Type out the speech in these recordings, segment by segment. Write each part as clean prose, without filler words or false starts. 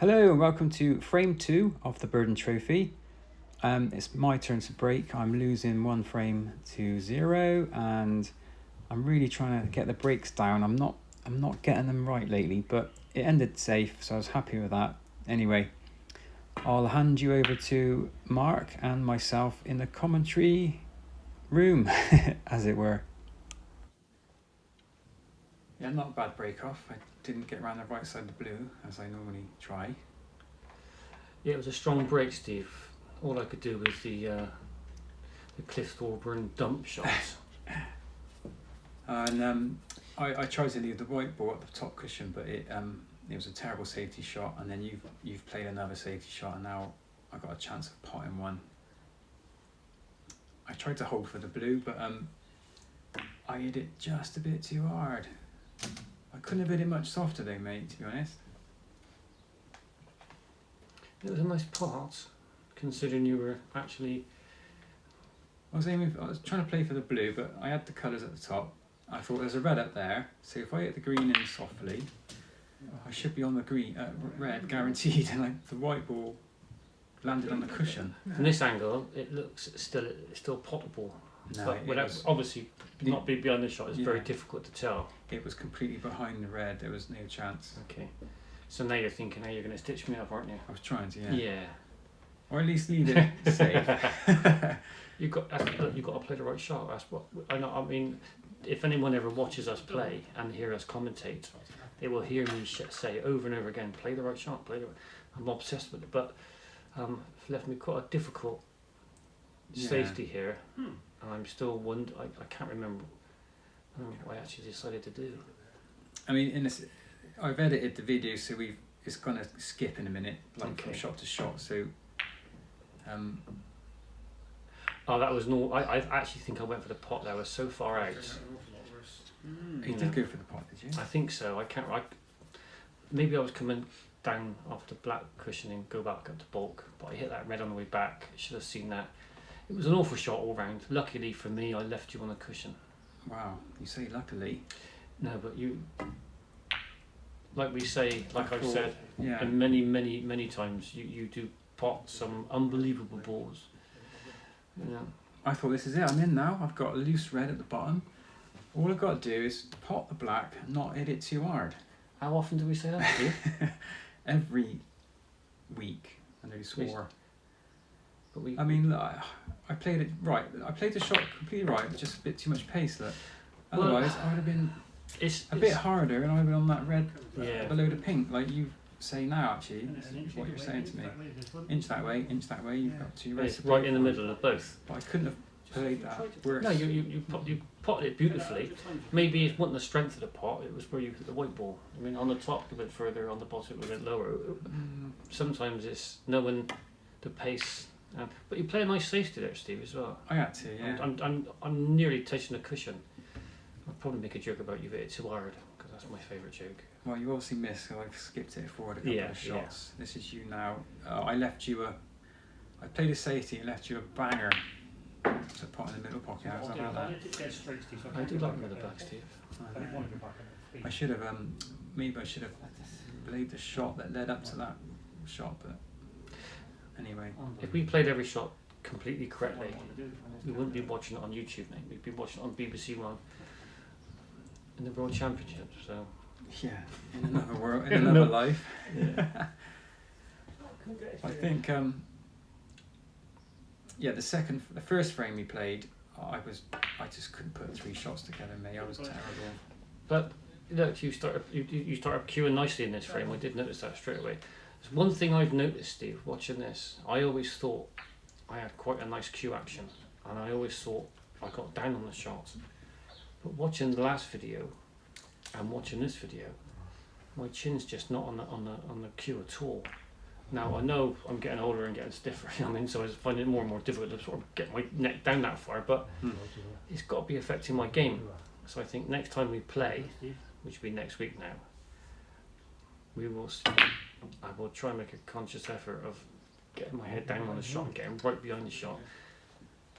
Hello and welcome to frame 2 of the Burden Trophy. It's my turn to break. I'm losing 1 frame to 0 and I'm really trying to get the breaks down. I'm not getting them right lately, but it ended safe, so I was happy with that. Anyway, I'll hand you over to Mark and myself in the commentary room, as it were. Yeah, not a bad break off. I didn't get around the right side of the blue as I normally try. Yeah, it was a strong break, Steve. All I could do was the Cliff dump shots. And I tried to leave the white ball at the top cushion, but it was a terrible safety shot. And then you've played another safety shot, and now I got a chance of potting one. I tried to hold for the blue, but I hit it just a bit too hard. I couldn't have hit it much softer though, mate, to be honest. It was a nice pot, considering you were actually... I was trying to play for the blue, but I had the colours at the top. I thought there's a red up there, so if I hit the green in softly, I should be on the green, red, guaranteed, and the white ball landed on the cushion. From this angle, it looks still potable. No, but without, obviously, not be behind the shot is very difficult to tell. It was completely behind the red. There was no chance. Okay, so now you're thinking, you're going to stitch me up, aren't you? I was trying to, Yeah. Or at least leave it safe. You've got to play the right shot. That's what I know. I mean, if anyone ever watches us play and hear us commentate, they will hear me say over and over again, "Play the right shot." I'm obsessed with it, but it's left me quite a difficult safety here. And I'm still I can't remember what I actually decided to do. I mean, I've edited the video, so it's gonna skip in a minute, from shot to shot. So, that was no. I actually think I went for the pot there. I was so far out. You did go for the pot, did you? I think so. Maybe I was coming down off the black cushioning, go back up to bulk, but I hit that red on the way back. I should have seen that. It was an awful shot all round. Luckily for me, I left you on the cushion. Wow, you say luckily. No, but you, like I've said, and many times, you do pot some unbelievable balls. Yeah. I thought, this is it, I'm in now. I've got a loose red at the bottom. All I've got to do is pot the black and not hit it too hard. How often do we say that, Steve? Every week. I nearly swore. But I mean, look, I played it right. I played the shot completely right, but just a bit too much pace. Otherwise, I would have been a bit harder, and I would have been on that red below the pink, like you say now. Actually, is what you're saying to me. Inch that way. You've got 2 reds. It's right in the middle of both. But I couldn't have played that worse. No, you potted it beautifully. Maybe it wasn't the strength of the pot; it was where you hit the white ball. I mean, on the top a bit further, on the bottom a bit lower. Sometimes it's knowing the pace. But you play a nice safety there, Steve, as well. I had to, yeah. I'm nearly touching the cushion. I'll probably make a joke about you hit it too hard, because that's my favourite joke. Well, you obviously missed, so I've skipped it forward a couple of shots. This is you now. I played a safety and left you a banger to pot in the middle pocket. How's that about that? I do like the back, Steve. I should have, maybe I should have played the shot that led up to that shot, but anyway. If we played every shot completely correctly, we wouldn't be watching it on YouTube, mate. We'd be watching it on BBC One in the World Championship. So yeah, in another world, in another life. Yeah. I think the first frame we played, I just couldn't put 3 shots together, mate. I was terrible. But look, you started queuing nicely in this frame. I did notice that straight away. There's one thing I've noticed, Steve, watching this. I always thought I had quite a nice cue action, and I always thought I got down on the shots. But watching the last video and watching this video, my chin's just not on the cue at all. Now I know I'm getting older and getting stiffer. I mean, so I find it more and more difficult to sort of get my neck down that far. But it's got to be affecting my game. So I think next time we play, which will be next week now, I will try and make a conscious effort of getting my head down on the shot and getting right behind the shot.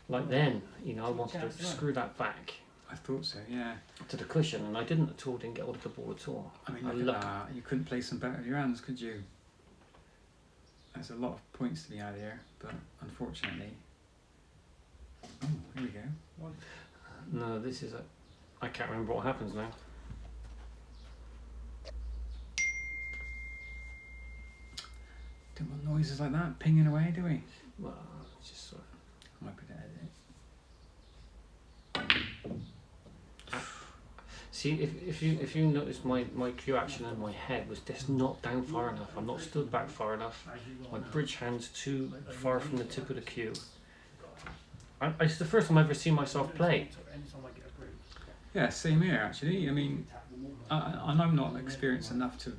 Like then, I wanted to screw that back. I thought so, yeah. To the cushion, and I didn't at all. Didn't get hold of the ball at all. I mean, look at that. You couldn't play some better with your hands, could you? there's a lot of points to be had here, but unfortunately. Oh, here we go. No, this is I can't remember what happens now. Don't want noises like that pinging away, do we? Well, it's just sort of. I might be able to edit it. See, if you notice my cue action and my head was just not down far enough. I'm not stood back far enough. My bridge hand's too far from the tip of the cue. It's the first time I've ever seen myself play. Yeah, same here actually. I mean, and I'm not experienced enough to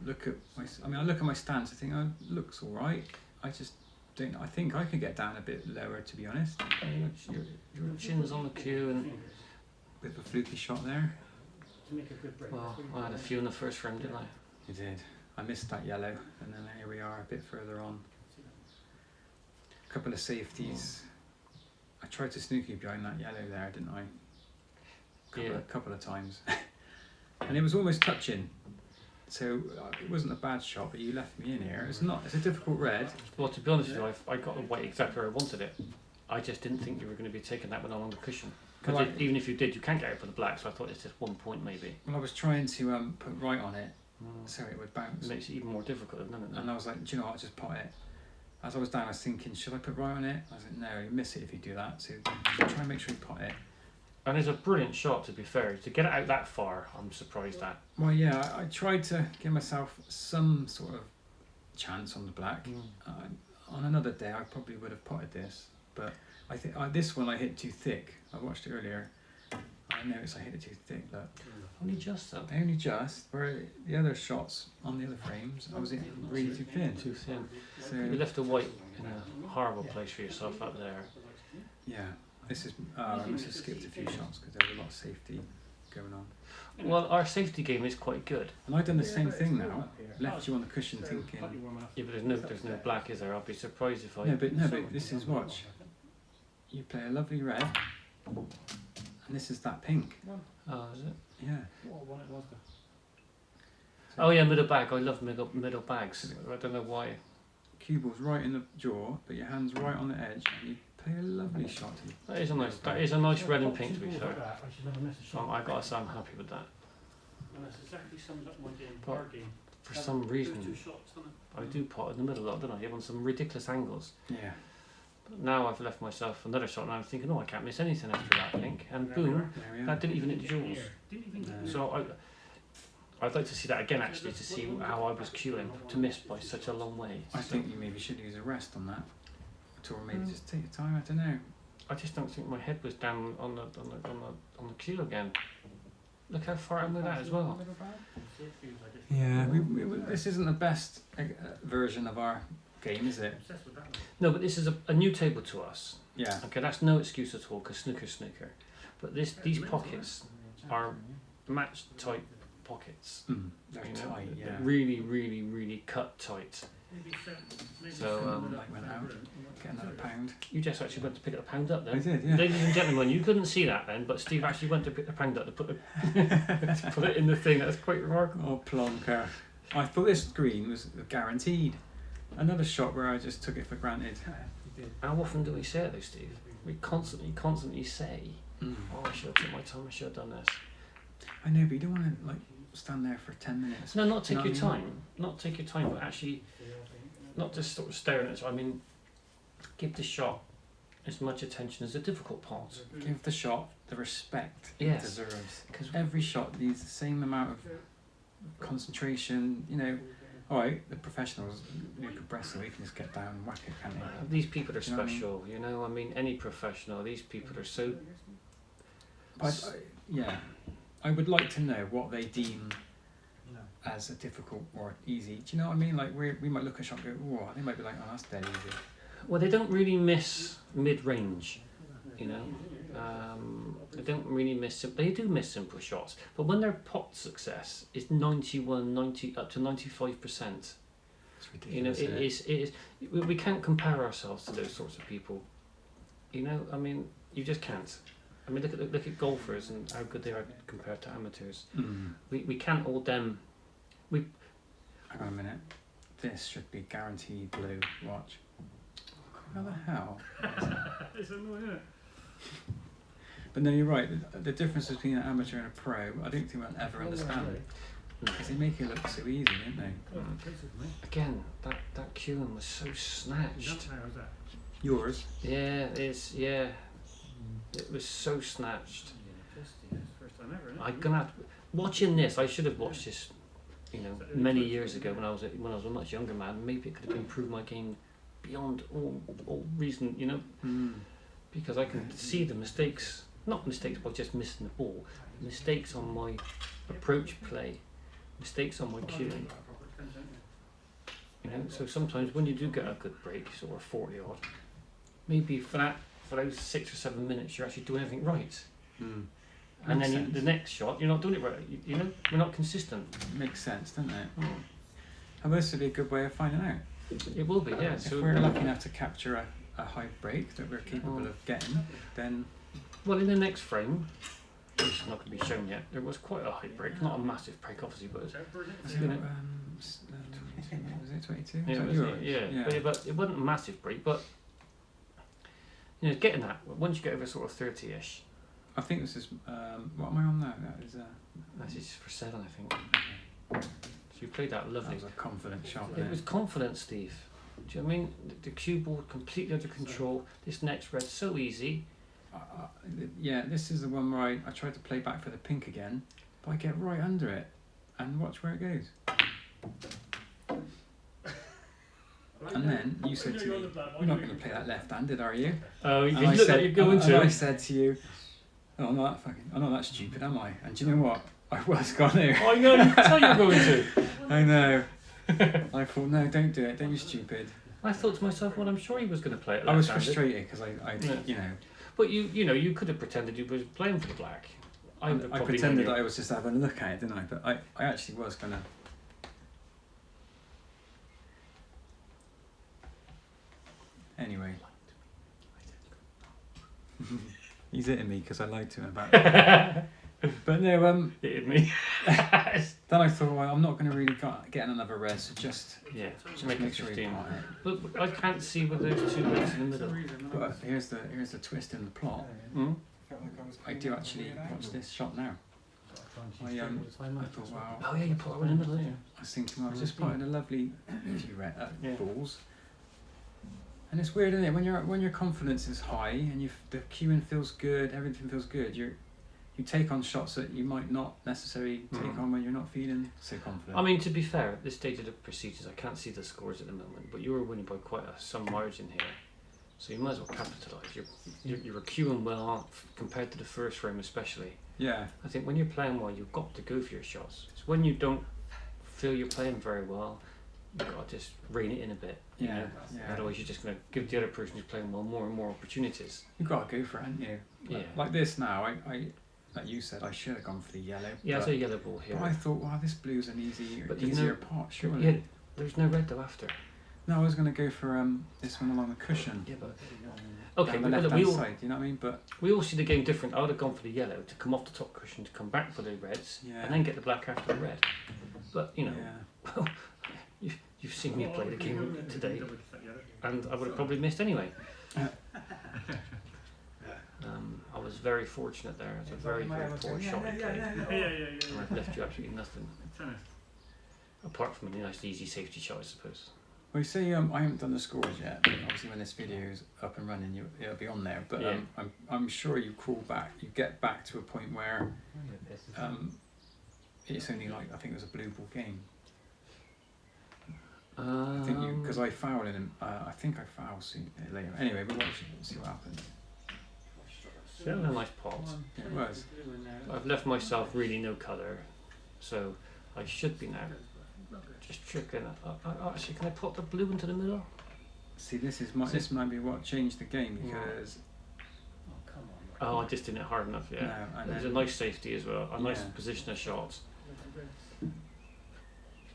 look at my. I mean, I look at my stance. I think, oh, it looks all right. I just don't. I think I could get down a bit lower, to be honest. Your chin's on the cue and. Bit of a fluky shot there. Well, I had a few in the first frame, didn't I? You did. I missed that yellow, and then here we are a bit further on. A couple of safeties. I tried to snooker behind that yellow there, didn't I? Couple of times. And it was almost touching. So it wasn't a bad shot, but you left me in here. It's a difficult red. Well, to be honest with you, I got the white exactly where I wanted it. I just didn't think you were going to be taking that one along the cushion. Because even if you did, you can't get it for the black, so I thought it's just 1 point maybe. Well, I was trying to put right on it, so it would bounce. It makes it even more difficult, doesn't it? And I was like, do you know what, I'll just pot it. As I was down, I was thinking, should I put right on it? I was like, no, you miss it if you do that, so try and make sure you pot it. And it's a brilliant shot, to be fair. To get it out that far, I'm surprised at. Well, yeah, I tried to give myself some sort of chance on the black. On another day, I probably would have potted this, but I think this one I hit too thick. I watched it earlier. I noticed I hit it too thick. Look, only just though. Only just. Where the other shots on the other frames, I was really too thin. Too thin. So you left the white in a horrible place for yourself up there. Yeah. This is. I must have skipped a few shots because there was a lot of safety going on. Well, our safety game is quite good. And I've done the same thing now. Left you on the cushion thinking. Yeah, but there's no black, is there? I'll be surprised if I. No, but this is watch. You play a lovely red, and this is that pink. Oh, is it? Yeah. Oh yeah, middle bag. I love middle bags. I don't know why. Cue ball's right in the jaw, but your hand's right on the edge, and you play a lovely shot. That is a nice red and pink, to be fair. I gotta say I'm happy with that. But for some reason, I do pot in the middle a lot, don't I? On some ridiculous angles. Yeah. But now I've left myself another shot, and I'm thinking, oh, I can't miss anything after that pink, and boom, that didn't even hit the jewels. So I'd like to see that again, actually, to see how I was queuing to miss by such a long way. I think you maybe should use a rest on that, or maybe just take your time. I don't know. I just don't think my head was down on the cue again. Look how far I moved that as well. Yeah, this isn't the best version of our game, is it? No, but this is a new table to us. Yeah. Okay, that's no excuse at all, because snooker. But these pockets are match type pockets. They're tight, yeah. They're really, really, really cut tight. So, went out, get another pound. You just actually went to pick the pound up then. I did, yeah. Ladies and gentlemen, you couldn't see that then, but Steve actually went to pick the pound up to put it in the thing. That's quite remarkable. Oh, plonker. I thought this green was guaranteed. Another shot where I just took it for granted. How often do we say it though, Steve? We constantly say, oh, I should have took my time, I should have done this. I know, but you don't want to stand there for 10 minutes. No, not take your time. Not take your time, but actually, not just sort of staring at it. I mean, give the shot as much attention as the difficult parts. Give the shot the respect it deserves. Because every shot needs the same amount of concentration. All right, the professionals, compressor, we can just get down and whack it, can't they? These people are special, I mean, any professional, these people are so... I would like to know what they deem as a difficult or easy. Do you know what I mean? Like, we might look at a shot and go, oh, they might be like, oh, that's dead easy. Well, they don't really miss mid-range, They don't really miss... They do miss simple shots, but when their pot success is 91, 90, up to 95%, it's ridiculous, it is. We can't compare ourselves to those sorts of people. I mean, you just can't. I mean, look at golfers and how good they are compared to amateurs. We can't hold them. Hang on a minute. this should be guaranteed blue. Watch. How the hell? It's annoying, isn't it? But no, you're right. The difference between an amateur and a pro, I don't think we'll ever understand. Because they make it look so easy, don't they? Again, that cueing was so snatched. Yours? Yeah, it's yeah. It was so snatched. I'm gonna have to, watching this. I should have watched this, you know, many years ago when I was a much younger man. Maybe it could have improved my game beyond all reason, you know, because I can see the mistakes. Not mistakes by just missing the ball. Mistakes on my approach play. Mistakes on my cueing. You know, so sometimes when you do get a good break, sort of 40 odd, maybe for those 6 or 7 minutes, you're actually doing everything right. And then the next shot, you're not doing it right. You know, we're not consistent. Makes sense, doesn't it? And this would be a good way of finding out. It will be, yeah. If So we're lucky enough to capture a high break that we're capable of getting, then... Well, in the next frame, which is not going to be shown yet, there was quite a high break. Not a massive break, obviously, but... Was it 22? Yeah, but it wasn't a massive break, but... You know, getting that, once you get over sort of 30-ish... I think this is... what am I on now? That is... That is for 7, I think. So you played that lovely. That was a confident shot. It was confident, Steve. Do you know what I mean? The cue board completely under control. This next red so easy. Yeah, this is the one where I tried to play back for the pink again, but I get right under it, and watch where it goes. And then you said to me, "You're not going to play that left-handed, are you?" Oh, you and I look said, like you're going and to. I said to you, "Oh, I'm not that stupid, am I?" And do you know what? I was gone there. I know. You can tell you're going to. I know. I thought, no, don't do it. Don't be stupid. I thought to myself, well, I'm sure he was going to play it. I was left-handed. frustrated because I you know. But you could have pretended you were playing for the black. I pretended I was just having a look at it, didn't I? But I actually was gonna. Anyway. He's hitting me because I lied to him about it. But no, Hitting me. then I thought, well, I'm not going to really get another red, so just make it make sure 15. you part it. But I can't see with those two reds in the middle. But here's the twist in the plot. I do actually watch this shot now. I thought, wow. Oh yeah, you put one in the middle, didn't you? I was thinking, well, I was just putting a lovely few Yeah. balls. And it's weird, isn't it? When your confidence is high and the cueing feels good, everything feels good. You take on shots that you might not necessarily take on when you're not feeling so confident. I mean, to be fair, at this stage of the procedures, I can't see the scores at the moment, but you were winning by quite some margin here, so you might as well capitalise. You're cueing well compared to the first frame, especially. Yeah. I think when you're playing well, you've got to go for your shots. It's when you don't feel you're playing very well, you've got to just rein it in a bit. You know? Otherwise, you're just going to give the other person who's playing well more and more opportunities. You've got to go for it, haven't you? Yeah. Like this now, I like you said, I should have gone for the yellow. Yeah, it's a yellow ball here. But I thought, wow, this blue's an easier pot, surely. Yeah, there's no red though after. No, I was going to go for this one along the cushion. Yeah, but okay, down the but left-hand side, you know what I mean? But we all see the game different. I would have gone for the yellow to come off the top cushion to come back for the reds, and then get the black after the red. But you know, you've seen me play the game today, and I would have probably missed anyway. I was very fortunate there. It was a very, very poor shot I played. And I've left you absolutely nothing. Apart from a nice easy safety shot, I suppose. Well, you say I haven't done the scores yet. But obviously, when this video is up and running, it'll be on there. But I'm sure you crawl back. You get back to a point where it's only like I think it was a blue ball game. I think because I fouled him. I think I fouled later. Anyway, we'll see what happens. Yeah, a nice pot. Yeah, it was. I've left myself really no colour, so I should be now just tricking. Actually, can I put the blue into the middle? See, this might be what changed the game because. Oh, I just didn't hard enough. Yeah, no, it was a nice safety as well. A nice position of shots.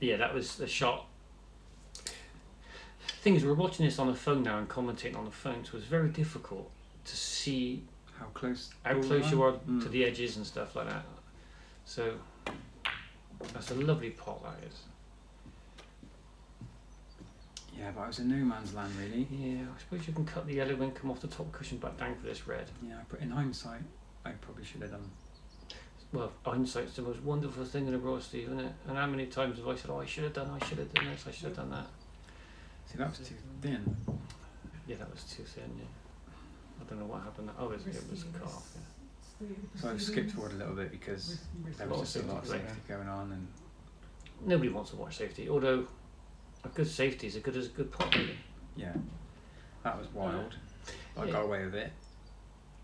Yeah, that was the shot. Thing is, we're watching this on the phone now and commentating on the phone, so it's very difficult to see how close you are to the edges and stuff like that. So that's a lovely pot, that is. Yeah, but I was in no man's land really. Yeah, I suppose you can cut the yellow and come off the top cushion back down for this red. Yeah, but in hindsight, I probably should have done. Well, hindsight's the most wonderful thing in the world, Steve, isn't it? And how many times have I said, oh, I should have done this, I should have done that. See, that was too thin. Yeah, that was too thin, yeah. I don't know what happened. Oh, it was cut off, yeah. So I skipped forward a little bit because there was just a lot of safety going on, and Nobody wants to watch safety, although a good safety is as good as a good pot, really. yeah, that was wild. I Yeah. got away with it.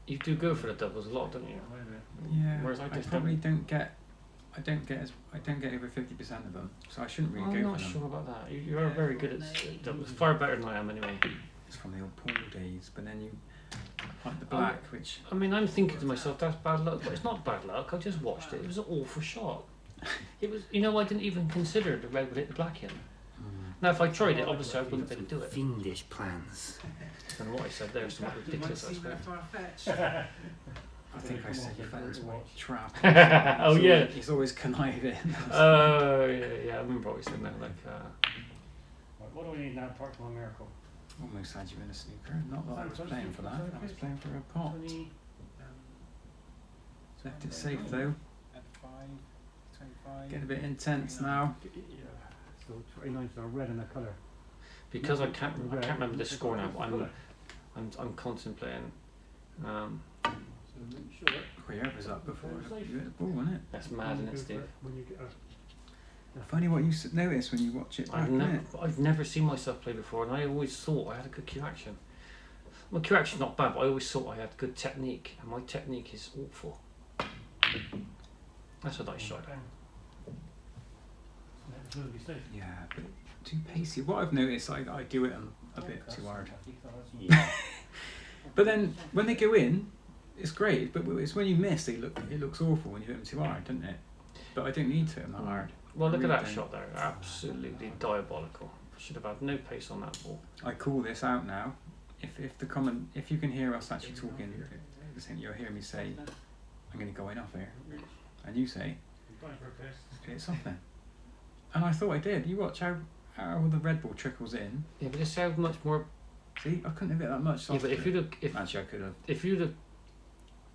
You do go for the doubles a lot, don't you? Yeah, Whereas I I just probably don't get over 50% of them, so I shouldn't really I'm go not for them. sure about that. You are very good at doubles, far better than I am anyway. It's from the old pool days, but then you like the black, which I mean, I'm thinking to myself, that's bad luck, but it's not bad luck. I just watched it. It was an awful shot. It was, I didn't even consider the red would hit the black in. Now, if I tried it, obviously I wouldn't be able to do it. Fiendish plans. I don't know what I said there, something ridiculous, I suppose. I think I said you fell into my trap. Oh, He's yeah. always- he's always conniving. Oh, yeah, I remember what you said now, like, Right, what do we need now apart from a miracle? Almost had you in a snooker. Not that I was playing for that. I was playing for a pot. 20, Left it safe though. at 5, 25. Getting a bit intense now. Yeah, so 29's a red in the colour. because I can't remember the score now, but I'm contemplating. So make sure Well, your was up before you hit the ball, wasn't it? That's mad, isn't it, Steve? when you get Funny what you notice when you watch it back, isn't it? I've never seen myself play before, and I always thought I had a good cue action. My cue action's not bad, but I always thought I had good technique, and my technique is awful. That's a nice shot. Yeah, but too pacey. What I've noticed, I do it a bit too hard. But then when they go in, it's great. But it's when you miss, it looks awful when you hit them too hard, doesn't it? But I don't need to hit them that hard. Well, look at Really that don't. shot there. Absolutely diabolical. Should have had no pace on that ball. I call this out now. If you can hear us actually talking, you'll hear me say, "I'm going to go in off here," and you say, "It's off then." And I thought I did. You watch how the red ball trickles in. Yeah, but just how much more. See, I couldn't have hit that much Yeah, softer. but Actually, I could have.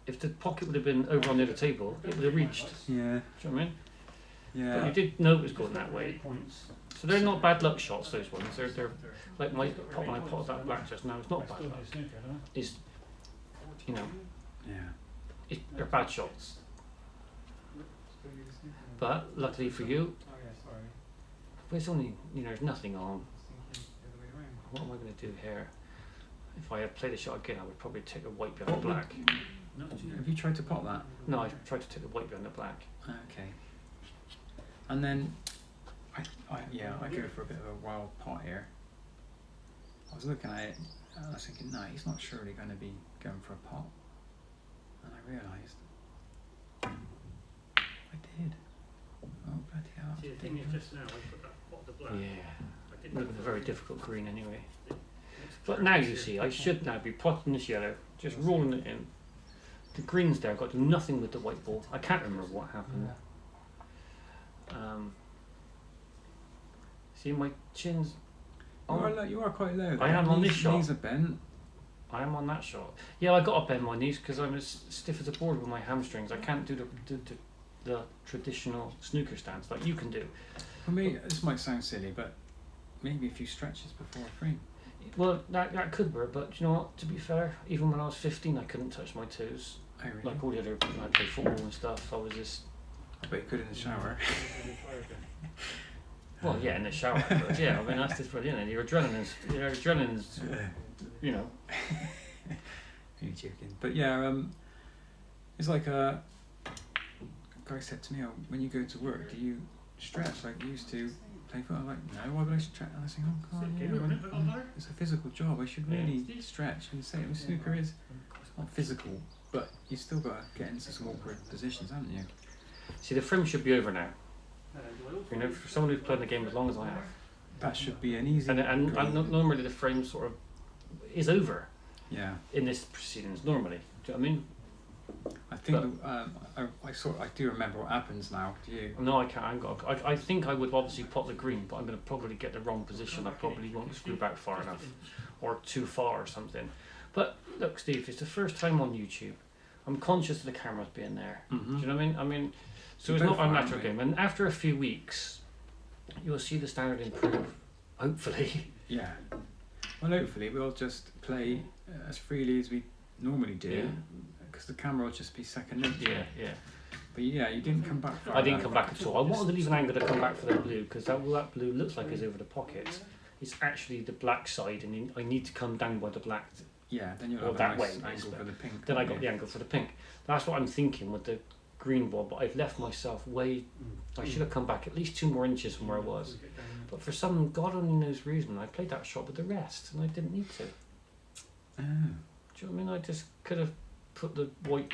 if the pocket would have been over on the other table, it would have reached. Yeah. Do you know what I mean? Yeah. But you did know it was going that way. So they're not bad luck shots, those ones. They're like my pot when I potted that black just now. It's not bad luck. It's, Yeah. they're bad shots. But luckily for you, it's only there's nothing on. What am I going to do here? If I had played the shot again, I would probably take a white behind the black. Have you tried to pot that? No, I tried to take the white behind the black. Okay. And then, I go for a bit of a wild pot here. I was looking at it, and I was thinking, no, he's not surely going to be going for a pot. And I realised, I did. Oh, bloody hell. See, the thing is, just now I put that pot of the black. Yeah, would have been a very difficult green anyway. But now you see, I should now be potting this yellow, just rolling it in. The green's there, I've got to do nothing with the white ball. I can't remember what happened. See, my chin's You are quite low. I am on this Knees- shot. Knees are bent. I am on that shot. Yeah, I got to bend my knees because I'm as stiff as a board with my hamstrings. I can't do the traditional snooker stance like you can do. For me, this might sound silly, but maybe a few stretches before a frame. Well, that could work, but you know what? To be fair, even when I was 15, I couldn't touch my toes. Oh, really? Like all the other, when I played football and stuff, I was just, I bet you could in the shower. well, yeah, in the shower. But yeah, I mean, that's just brilliant. Your adrenaline's, you know. You're joking. But yeah, it's like a guy said to me, oh, when you go to work, do you stretch like you used to play football? I'm like, no, why would I stretch? And I think, oh, God, yeah, it's a physical job. I should really stretch. And say, snooker is not physical, but you still got to get into some awkward positions, haven't you? See, the frame should be over now. You know, for someone who's played the game as long as I have. That should be an easy. And normally the frame sort of is over yeah. in this proceedings, normally. Do you know what I mean? think I do remember what happens now. Do you? No, I can't. I think I would obviously pot the green, but I'm going to probably get the wrong position. I probably won't screw back far enough, or too far or something. But look, Steve, it's the first time on YouTube. I'm conscious of the cameras being there. Mm-hmm. Do you know what I mean? I mean, so You it's both not a are, natural aren't we? game. And after a few weeks, you'll see the standard improve. Hopefully. Yeah. Well, hopefully we'll just play as freely as we normally do, Yeah. because the camera will just be second nature. Yeah. But yeah, you didn't come back. I didn't come back at all. I wanted to leave an angle to come back for the blue, because that blue looks like it's over the pockets. It's actually the black side, and I need to come down by the black. Yeah, then you'll Or have a that nice way, angle for the pink. Then I won't got you? the angle for the pink. That's what I'm thinking with the green ball, but I've left myself way. I should have come back at least 2 more inches from where I was. But for some God only knows reason, I played that shot with the rest, and I didn't need to. Oh. Do you know what I mean? I just could have put the white,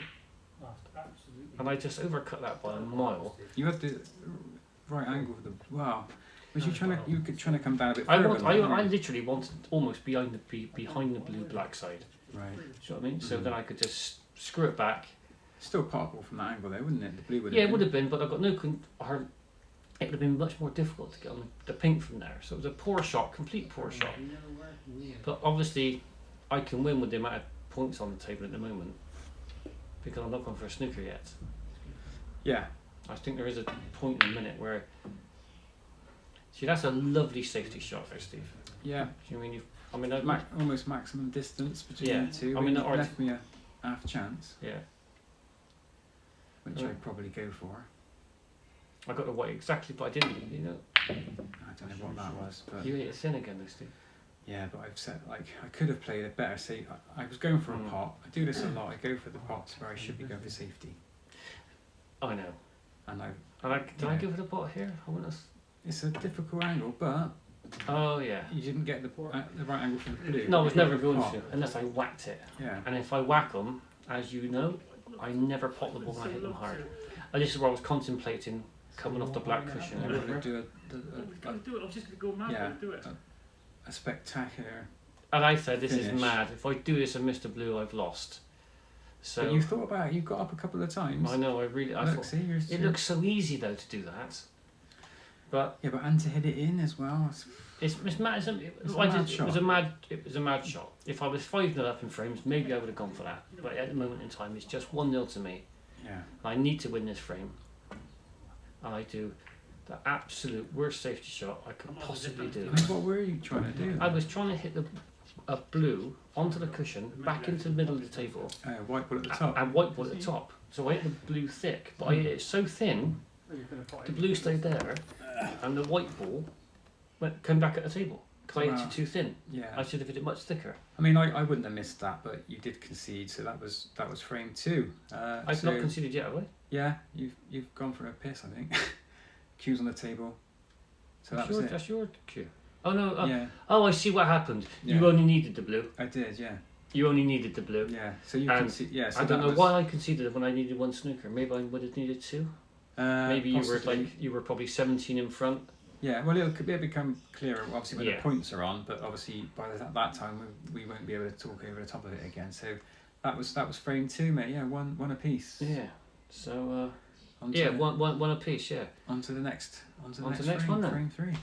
and I just overcut that by a mile. You had the right angle for the. Wow. Was you trying to? You were trying to come down a bit I further. want. than I that, literally wanted almost behind the blue black side. Right. Do you know what I mean? So Mhm. then I could just screw it back. Still possible from that angle, though, wouldn't it? The blue would. Yeah, it would have been, but I got no. Or it would have been much more difficult to get on the pink from there. So it was a poor shot, complete poor shot. But obviously, I can win with the amount of points on the table at the moment, because I'm not going for a snooker yet. Yeah. I think there is a point in a minute where. See, that's a lovely safety shot there, Steve. Yeah. Do you mean you? I mean, I, Almost maximum distance between Yeah, the two. I mean, it or- left me a half chance, yeah. which Yeah. I'd probably go for. I got the white exactly, but I didn't. You know, I don't know what that was, but you hit it thin again, though, Steve. yeah. But I've said like I could have played it better. See, I was going for a Mm. pot. I do this a lot. I go for the pots where I should be going for safety, I know. and I. And did I Yeah. go for the bot here? I want to. It's a difficult angle, but Oh yeah. you didn't get the right angle from the blue. No, I was You got never the going pot. to unless I whacked it. Yeah. And if I whack them, as you know, I never pop the ball when I hit them hard. And this is where I was contemplating coming off the black cushion. I and want to everything. do Do it. I was just going to go mad Yeah. and do it. a spectacular. And I said, this is Finish. mad. If I do this and miss the blue, I've lost. So But you thought about it. You got up a couple of times. I know. I Look, thought see, you're, it looks so easy though to do that. But Yeah, but and to hit it in as well. it's mad. It's a It mad was shot. a mad. It was a mad shot. If I was 5-0 up in frames, maybe I would have gone for that. But at the moment in time, it's just 1-0 to me. Yeah. I need to win this frame. And I do the absolute worst safety shot I could possibly do. I mean, what were you trying to do? I was trying to hit a blue onto the cushion, back into the middle of the table, White ball at the top. and white ball at the top. So I hit the blue thick, but I hit it so thin, the blue stayed there, and the white ball came back at the table. Because I hit Wow. it too thin. Yeah. I should have hit it much thicker. I mean, I wouldn't have missed that, but you did concede, so that was frame 2. I've so, not conceded yet, have I? Yeah, you've gone for a piss, I think. Cues on the table. So that was it. That's your cue. Oh no! Yeah, Oh, I see what happened. Yeah. You only needed the blue. I did. Yeah, You only needed the blue. yeah. So you And conceded. Yeah. So I don't that know was, why I conceded it when I needed one snooker. Maybe I would have needed 2. Maybe possibly. you were probably 17 in front. Yeah, well, it'll become clearer obviously when Yeah. the points are on, but obviously by that time we won't be able to talk over the top of it again. So that was frame 2, mate. Yeah, one apiece. Yeah. So Onto yeah, the, one apiece. Yeah. onto the next Onto the next frame, one then. frame 3.